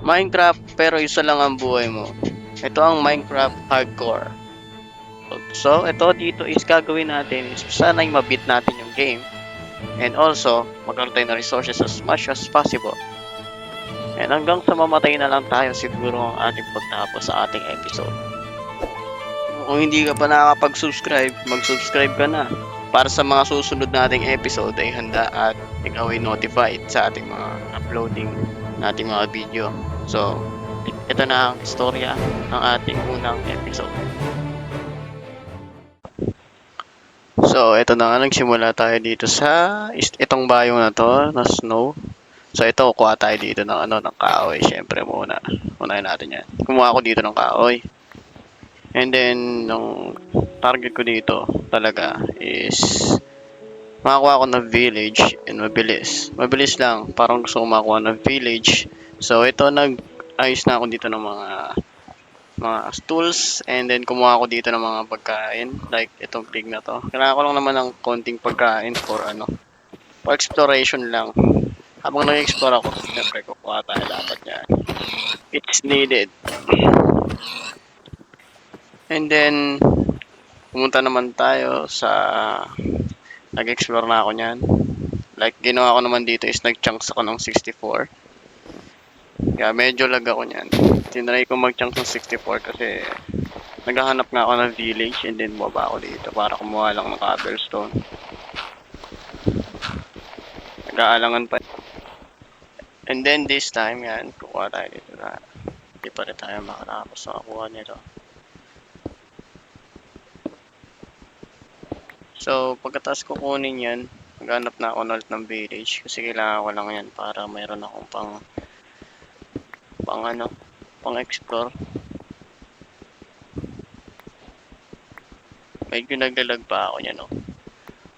Minecraft pero isa lang ang buhay mo. Ito ang Minecraft Hardcore. So, ito dito is gagawin natin is sana'y mabit natin yung game. And also, magkaroon tayo ng resources as much as possible. And hanggang sa mamatay na lang tayo siguro ang ating pagtapos sa ating episode. Kung hindi ka pa nakakapag-subscribe, mag-subscribe ka na. Para sa mga susunod nating episode ay handa at ikaw ay notified sa ating mga uploading nating mga video. So, ito na ang istorya ng ating unang episode. So, ito na nga, nagsimula tayo dito sa itong bayong na to, na snow. So, ito, kuha tayo dito ng ng kahoy. Siyempre muna. Unahin natin yan. Kumuha ako dito ng kahoy. And then, yung target ko dito talaga is makakuha ko ng village and mabilis. Mabilis lang. Parang gusto ko makakuha ng village. So, ito, nag-ayos na ako dito ng mga tools and then kumuha ako dito ng mga pagkain like itong pig na to. Kailangan ko lang naman ng konting pagkain for for exploration lang. Habang nag-explore ako, siyempre kukuha tayo dapat yan. It's needed. And then, pumunta naman tayo sa nag-explore na ako niyan. Like, ginawa ko naman dito is nag-chunks ako ng 64. Kaya medyo lag ako niyan. Tinry ko mag-chunks ng 64 kasi naghahanap nga ako ng village and then baba ako dito para kumuha lang ng cobblestone. Nag-aalangan pa. And then this time, yan, kukuha tayo dito na hindi pa rin tayo makatapos na kukuha nito. So, pagkatapos kukunin yan, maghanap na ako ulit ng village kasi kailangan ko lang yan para mayroon akong pang explore. Medyo naglalag pa ako niyan, no.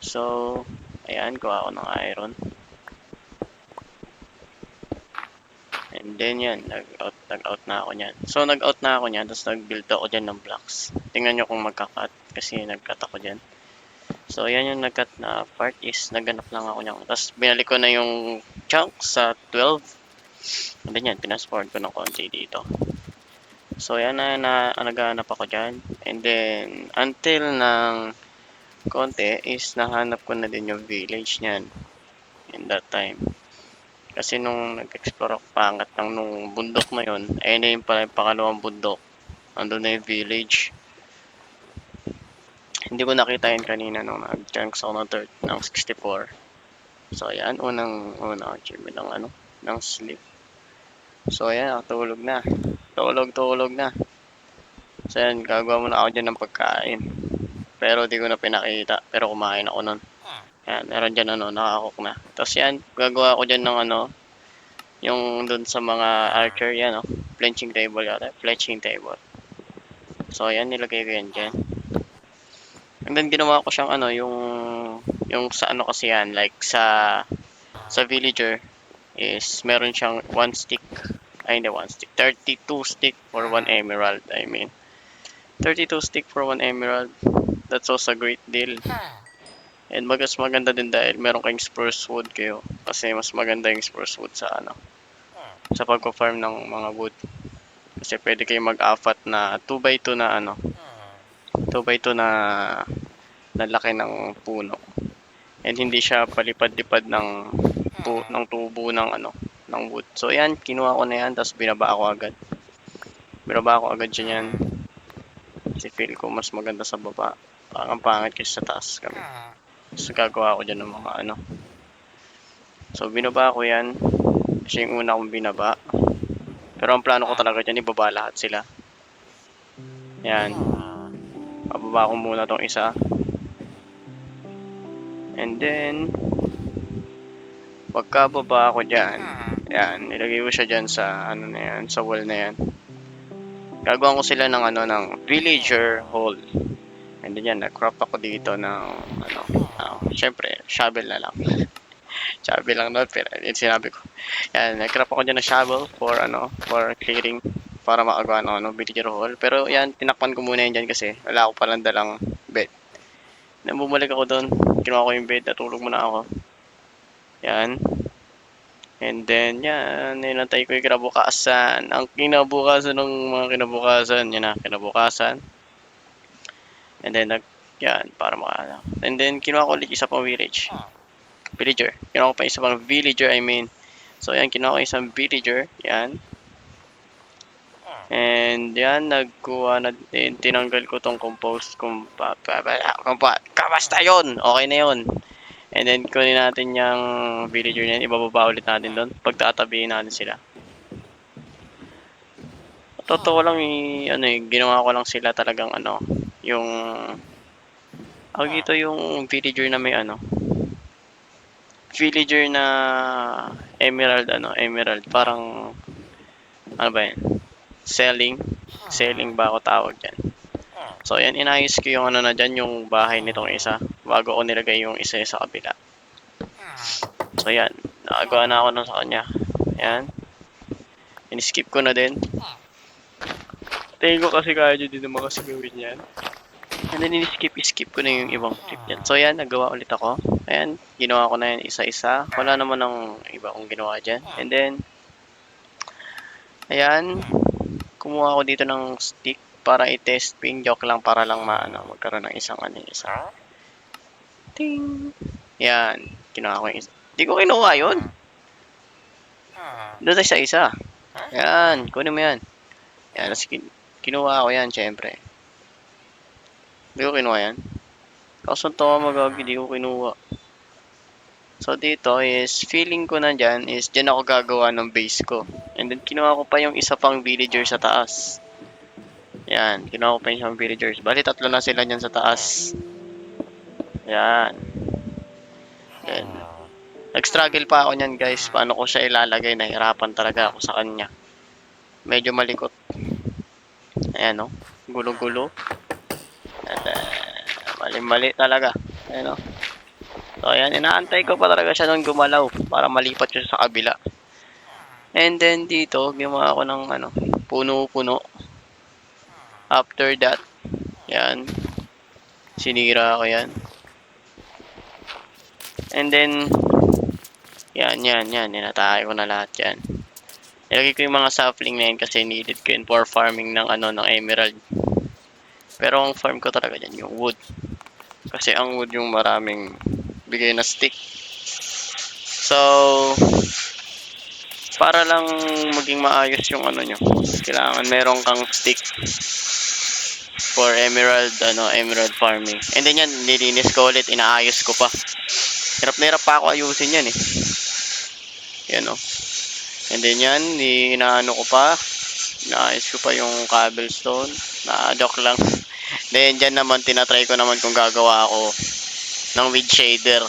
So, ayan, kuha ako ng iron. And then yan, nag-out na ako niyan. So, nag-out na ako niyan, tapos nag-build ako dyan ng blocks. Tingnan nyo kung magka-cut, kasi nag-cut ako dyan. So, yan yung nag-cut na part is, naghanap lang ako niyan. Tapos, binalik ko na yung chunk sa 12. And then yan, pinasport ko ng konti dito. So, yan na naghanap ako dyan. And then, until ng konti is nahanap ko na din yung village niyan. In that time. Kasi nung nag-explore ako pangat ng nung bundok na yun, ayun na yung pangalawang bundok. Andun na yung village. Hindi ko nakita yun kanina nung nag-chunks ako ng 64. So, ayan, unang achievement ng sleep. So, ayan, tulog na. Tulog na. So, ayan, gagawa muna ako dyan ng pagkain. Pero di ko na pinakita. Pero kumain ako nun. Ayan, meron dyan nakakook na. Tapos yan, gagawa ako dyan ng yung dun sa mga archer yan, fletching table yata. Fletching table. So, ayan, nilagay ko yan dyan. And then, ginawa ko siyang yung sa kasi yan, like sa villager is meron siyang 1 stick. Ay, hindi 1 stick. 32 stick for 1 emerald, I mean. 32 stick for 1 emerald. That's also a great deal. And mas maganda din dahil meron kayong spruce wood kayo. Kasi mas maganda yung spruce wood sa sa pagko-farm ng mga wood. Kasi pwede kayong mag-apat na 2x2 na 2x2 na laki ng puno. And hindi siya palipad-lipad ng tubo ng wood. So yan, kinuha ko na yan tapos binaba ako agad. Binaba ako agad yan. Kasi feel ko mas maganda sa baba. Parang pangit kasi sa taas kami. So, gagawa ko dyan ng mga So, binaba ko yan. Kasi yung una kong binaba. Pero ang plano ko talaga dyan, ibaba lahat sila. Yan. Bababa ko muna tong isa. And then, pagkababa ko dyan, yan, nilagay ko siya dyan sa, sa wall na yan. Gagawa ko sila ng, ng villager hall. And then yan, nag-crop ako dito ng, syempre, shovel na lang. Shovel lang doon, pero yun sinabi ko. Yan, nag-crop ako dyan ng shovel for, for clearing, para makagawa ng, villager hall. Pero yan, tinakpan ko muna yan dyan kasi wala ako palang dalang bed. Then, bumalik ako doon, kinuha ko yung bed, natulog muna ako. Yan. And then, yan, ninantay ko yung kinabukasan. Ang kinabukasan ng mga kinabukasan, yun na, kinabukasan. And then, yan, para maka, and then, kinuha ko ulit isa pang villager. Kinuha ko pa isa pang villager, I mean. So, yan, kinuha ko isang villager, yan. And, yan, nagkuha na din, tinanggal ko tong compost, basta yun, okay na yun. And then, kunin natin yung villager na yun, ibababa ulit natin doon, pagtatabihin natin sila. Totoo lang ginawa ko lang sila talagang yung dito yung villager na may villager na emerald parang ano ba yan? Selling ba ako tawag diyan. So yan, inayos ko yung na diyan, yung bahay nitong isa bago ko nilagay yung isa sa kabila. So yan, nakagawa na ako sa kanya. Yan. In-skip ko na din. Tingin ko kasi kaya dyan din naman kasi gawin yan. And then skip ko na yung ibang clip yan. So yan, nagawa ulit ako. Ayan, ginawa ko na yan isa-isa. Wala naman ng iba kong ginawa dyan. And then, ayan, kumuha ako dito ng stick para i-test ping. Joke lang, para lang magkaroon ng isang isa. Ting! Yan, ginawa ko yung isa. Hindi ko kinuha yun. Doon sa isa. Yan, kunin mo yan. Yan, kinuha ko yan, syempre. Hindi ko kinuha yan. Kaso tawa magagi, hindi ko kinuha. So dito is, feeling ko na dyan is, dyan ako gagawa ng base ko. And then kinuha ko pa yung isa pang villager sa taas. Yan, kinuha ko pa yung isang villagers. Bali, 3 na sila dyan sa taas. Yan. Then, nag-struggle pa ako nyan guys, paano ko siya ilalagay, nahirapan talaga ako sa kanya. Medyo malikot. Ayan o, gulo-gulo. At mali-mali talaga. Ayan o. So ayan, inaantay ko pa talaga siya nung gumalaw para malipat siya sa kabila. And then dito, gumawa ako ng puno-puno. After that, yan, sinira ko yan. And then, yan, inatake ko na lahat yan. Nilagay ko yung mga sapling na yan kasi needed ko yun for farming ng ng emerald. Pero ang farm ko talaga dyan yung wood. Kasi ang wood yung maraming bigay na stick. So, para lang maging maayos yung nyo, kailangan meron kang stick for emerald farming. And then yan, nilinis ko ulit, inaayos ko pa. Hirap na hirap pa ako ayusin yan eh. Yan o. And then yan, inaano ko pa. Inaayos ko pa yung cobblestone. Joke lang. Then dyan naman, tinatry ko naman kung gagawa ako ng with shader.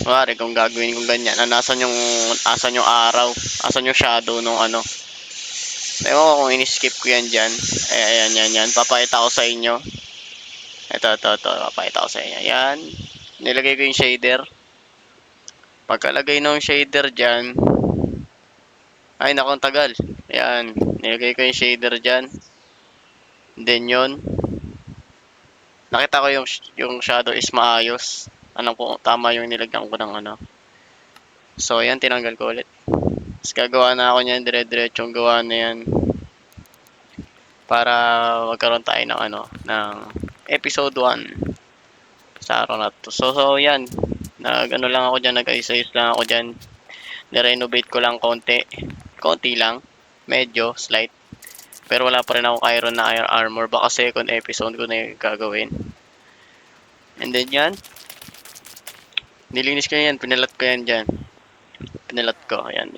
Mari kung gagawin kong ganyan, asan yung araw, asan yung shadow nung ewan ko kung in-skip ko yan dyan. Ayan, papakita ko sa inyo. Ito, papakita ko sa inyo. Ayan, nilagay ko yung shader. Pagkalagay ng shader dyan, ay naku, ang tagal. Ayan, nilagay ko yung shader dyan. Then yun, nakita ko yung shadow is maayos. Alam ko tama yung nilagyan ko ng So ayan, tinanggal ko ulit. Tapos gagawa na ako niyan, dire-diretsong gawa na yan. Para magkaroon tayo ng ng episode 1 sa araw na to. So yan, lang ako dyan, nag-ayos lang ako dyan. Nirenovate ko lang konti lang, medyo slight. Pero wala pa rin ako iron na iron armor, baka second episode ko na yung gagawin. And then yan, nilinis ko yan, pinalat ko yan dyan. Pinalat ko, ayan,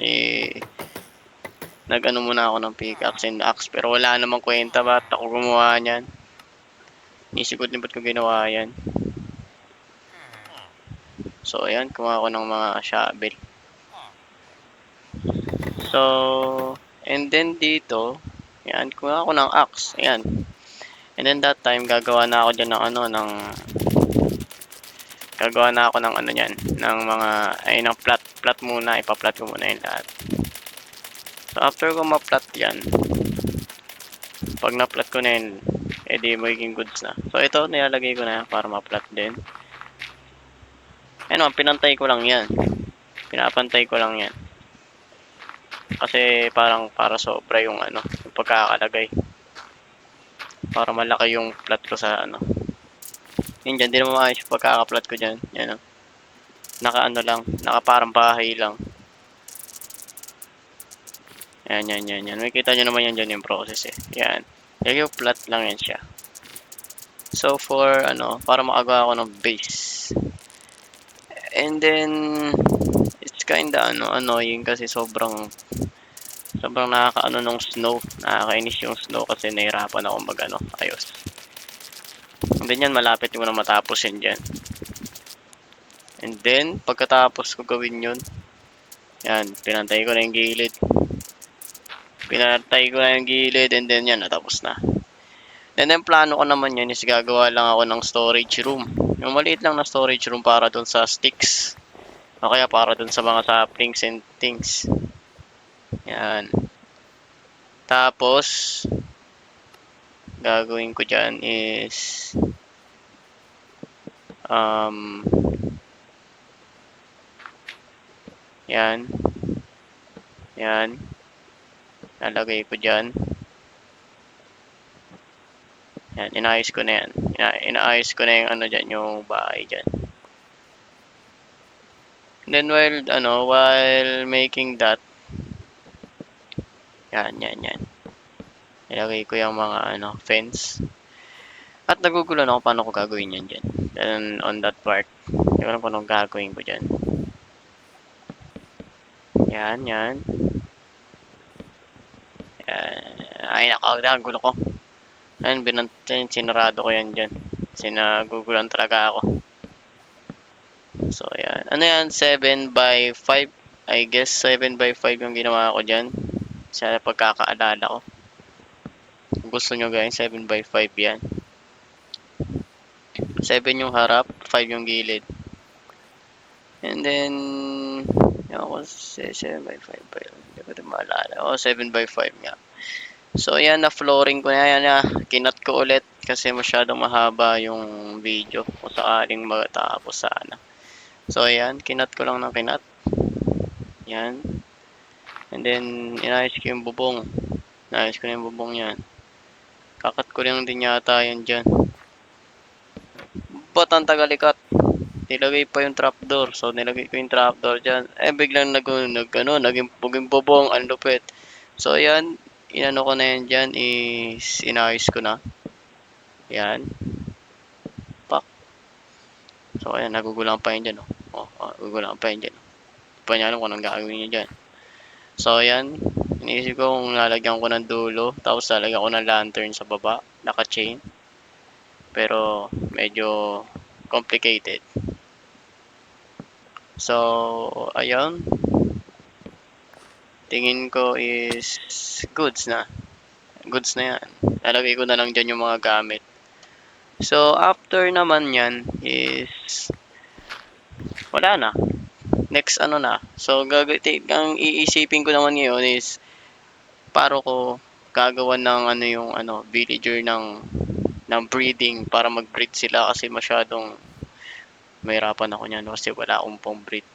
muna ako ng pickaxe and axe, pero wala namang kwenta, ba't ako gumawa niyan? Nisikot din ba't ko ginawa yan? So ayan, kumuha ako ng mga shovel. So, and then dito, ayan, kumuha ako ng axe, ayan. And then that time, gagawa na ako dyan ng gagawa na ako ng yan, ng mga, ng plat muna, ipa-plat ko muna yung lahat. So after ko ma-plat yan, pag na-plat ko na yun, edi magiging goods na. So ito, nilalagay ko na para ma-plat din. Pinantay ko lang yan. Pinapantay ko lang yan. Kasi parang para sobra yung yung pagkakalagay. Para malaki yung plot ko sa Yun dyan, di naman maayos yung pagkaka-plot ko dyan. Yan o. Naka lang, naka parang bahay lang. Yan. May kita nyo naman yan dyan yung process eh. Yan. Yung plot lang yan siya. So for para makagawa ako ng base. And then it's kinda annoying kasi sobrang nung snow. Nakakainis yung snow kasi nahirapan ako ayos. And then yan, malapit ko na matapos yan dyan. And then, pagkatapos ko gawin yun, yan, pinantay ko na yung gilid. And then yan, natapos na. And then, plano ko naman yan is gagawa lang ako ng storage room. Yung maliit lang na storage room para dun sa sticks. O kaya para dun sa mga saplings and things. Yan. Tapos, gagawin ko dyan is yan. Lalagay ko dyan. Yan, inayos ko na yan. Inaayos ko na yung dyan, yung bahay dyan. And then while making that, yan. Ilagay ko yung mga fence. At nagugulan ako paano ko gagawin yan dyan. Then on that part, hindi ko alam kung anong gagawin ko dyan. Yan. Ay, nakagulo ko. Ayun, sinarado ko yan dyan. Sinagugulan talaga ako. So, yan. Ano yan? 7 by 5. I guess 7 by 5 yung ginawa ko dyan. Sa pagkakaalala ko. Kung gusto nyo guys, 7 by 5 yan. 7 yung harap, 5 yung gilid. And then, ako 7 by 5 ba yun? Hindi ko ito maalala. 7 by 5 nga. So, yan, na-flooring ko na yan. Kinat ko ulit kasi masyadong mahaba yung video kung sakaling matapos sana. So, ayan, kinat ko lang ng kinat. Yan. And then, inayos ko yung bubong. Inayos ko na yung bubong yan. Kakat ko lang din yata yan dyan. Ba't ang tagalikat? Nilagay pa yung trapdoor. So, nilagay ko yung trapdoor dyan. Biglang naging bubong, ang lupit. So, ayan, inano ko na yan dyan is inayos ko na. Yan. Pak. So, ayan, nagugulang pa yun dyan. Nagugulang pa yun dyan. Hindi pa niya alam kung anong gagawin niya dyan. So, ayan. Iniisip ko kung lalagyan ko ng dulo. Tapos lalagyan ko ng lantern sa baba. Naka-chain. Pero, medyo complicated. So, ayun. Tingin ko is goods na. Goods na yan. Lalagay ko na lang dyan yung mga gamit. So, after naman yan is wala na. Next na. So, ang iisipin ko naman ngayon is paano ko gagawa ng yung villager ng breeding para mag-breed sila kasi masyadong mahirapan ako niyan kasi wala akong pang breed.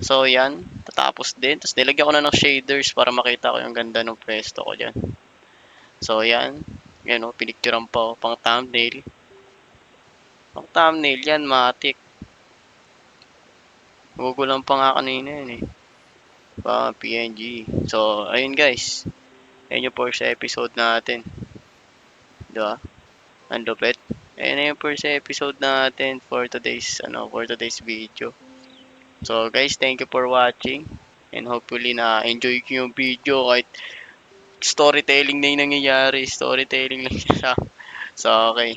So, yan. Tatapos din. Tapos, nilagyan ko na ng shaders para makita ko yung ganda ng pwesto ko dyan. So, yan. Yan pinicturean pa pang thumbnail. Pang thumbnail yan, matik. Gugulang pa nga kanina yan eh. PNG. So, ayun guys. Ayun yung first episode natin. Diba? Ang lupit. Ayun yung first episode natin for today's video. So, guys, thank you for watching. And hopefully na-enjoy ko yung video kahit storytelling na yung nangyayari. Storytelling lang siya. So, okay.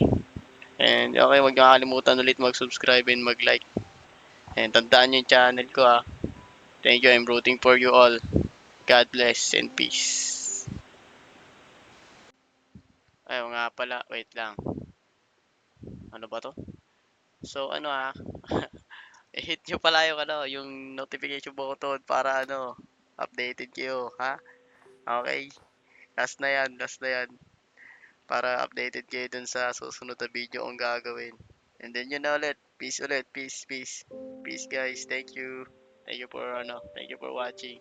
And okay, huwag niyo kakalimutan ulit mag-subscribe and mag-like. And tandaan niyo yung channel ko Thank you. I'm rooting for you all. God bless and peace. Ayaw nga pala. Wait lang. Ano ba to? So i-hit nyo pala yung notification button para updated kayo, ha? Okay? Last na yan. Para updated kayo dun sa susunod na video kong gagawin. And then yun na ulit. Peace ulit. Peace. Peace guys. Thank you. Thank you for watching.